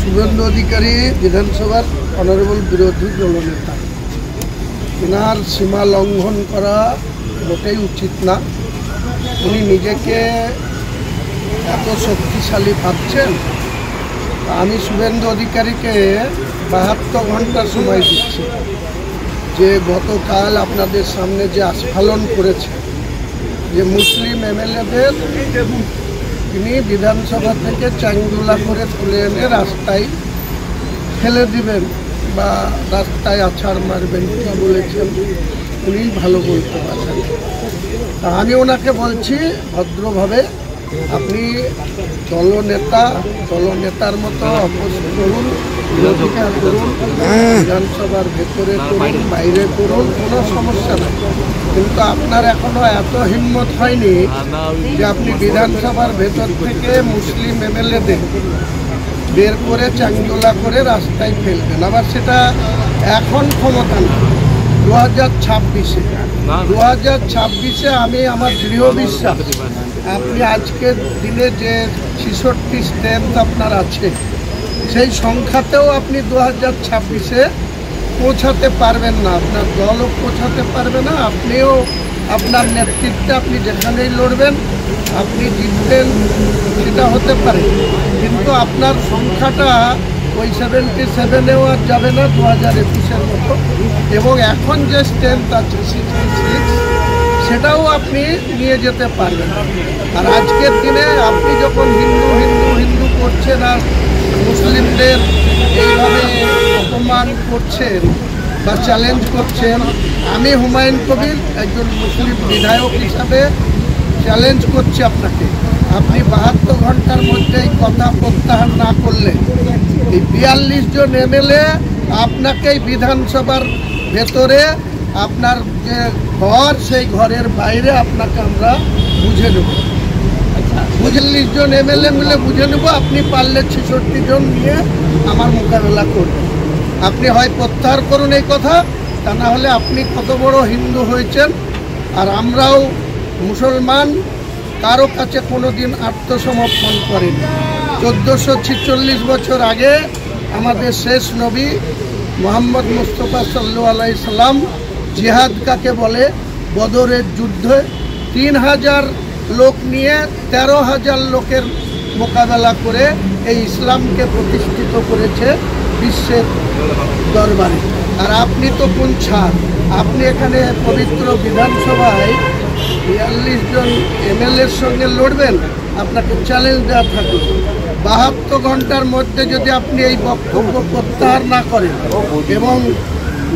শুভেন্দু অধিকারী বিধানসভার অনারেবল বিরোধী দলনেতা, এনার সীমা লঙ্ঘন করা মোটেই উচিত না। উনি নিজেকে এত শক্তিশালী ভাবছেন। আমি শুভেন্দু অধিকারীকে 72 ঘন্টা সময় দিচ্ছি, যে গতকাল আপনাদের সামনে যে আস্ফালন করেছে, যে মুসলিম এমএলএদের তিনি বিধানসভা থেকে চাঙ্গুলা করে তুলে এনে রাস্তায় ফেলে দিবেন বা রাস্তায় আছাড় মারবেন, কি বলেছেন উনি ভালো বলতে পারেন। তা আমি ওনাকে বলছি ভদ্রভাবে, আপনি দলনেতার মতো অপোজ করুন, বিরোধিতা করুন, বিধানসভার ভেতরে করুন, বাইরে করুন, কোনো সমস্যা নেই। কিন্তু আপনার এখনো এত হিম্মত হয়নি যে আপনি বিধানসভার ভেতর থেকে মুসলিম এমএলএদের বের করে চাঙ্গুলা করে রাস্তায় ফেলবেন। আবার সেটা এখন ক্ষমতা না, 2026-এ আমি আমার দৃঢ় বিশ্বাস আপনি আজকের দিনে যে 66 স্ট্রেংথ আপনার আছে, সেই সংখ্যাতেও আপনি 2026-এ পৌঁছাতে পারবেন না, আপনার দলও পৌঁছাতে পারবে না। আপনিও আপনার নেতৃত্বে আপনি যেখানেই লড়বেন আপনি জিতবেন, সেটা হতে পারে, কিন্তু আপনার সংখ্যাটা ওই 77-এও আর যাবে না 2021-এর মতো। এবং এখন যে স্ট্রেংথ আছে 66, সেটাও আপনি নিয়ে যেতে পারবেন। আর আজকের দিনে আপনি যখন হিন্দু করছেন আর মুসলিমদের এইভাবে অপমান করছেন বা চ্যালেঞ্জ করছেন, আমি হুমায়ুন কবির একজন মুসলিম বিধায়ক হিসাবে চ্যালেঞ্জ করছি আপনাকে, আপনি 72 ঘন্টার মধ্যে এই কথা প্রত্যাহার না করলে এই 42 জন এমএলএ আপনাকেই বিধানসভার ভেতরে আপনার যে ঘর, সেই ঘরের বাইরে আপনাকে আমরা বুঝে নেব। 42 জন এমএলএ মিলে বুঝে নেব। আপনি পারলে 66 জন নিয়ে আমার মোকাবেলা করবেন। আপনি হয় প্রত্যাহার করুন এই কথা, তা না হলে আপনি কত বড় হিন্দু হয়েছেন। আর আমরাও মুসলমান, কারো কাছে কোনো দিন আত্মসমর্পণ করেনি। 1446 বছর আগে আমাদের শেষ নবী মোহাম্মদ মুস্তফা সাল্লাল্লাহু আলাইহি সাল্লাম জিহাদ কাকে বলে, বদরের যুদ্ধে 3000 লোক নিয়ে 13,000 লোকের মোকাবেলা করে এই ইসলামকে প্রতিষ্ঠিত করেছে বিশ্বের দরবারে। আর আপনি তো কোন ছাড়, আপনি এখানে পবিত্র বিধানসভায় 42 জন এমএলএর সঙ্গে লড়বেন, আপনাকে চ্যালেঞ্জ দেওয়া থাকবে। 72 ঘন্টার মধ্যে যদি আপনি এই বক্তব্য প্রত্যাহার না করেন এবং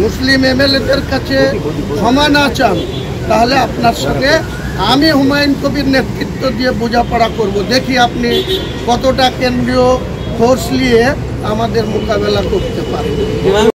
মুসলিম এমএলএদের কাছে ক্ষমা না চান, তাহলে আপনার সঙ্গে আমি হুমায়ুন কবির নেতৃত্ব দিয়ে বোঝাপড়া করব। দেখি আপনি কতটা কেন্দ্রীয় ফোর্স নিয়ে আমাদের মোকাবেলা করতে পারেন।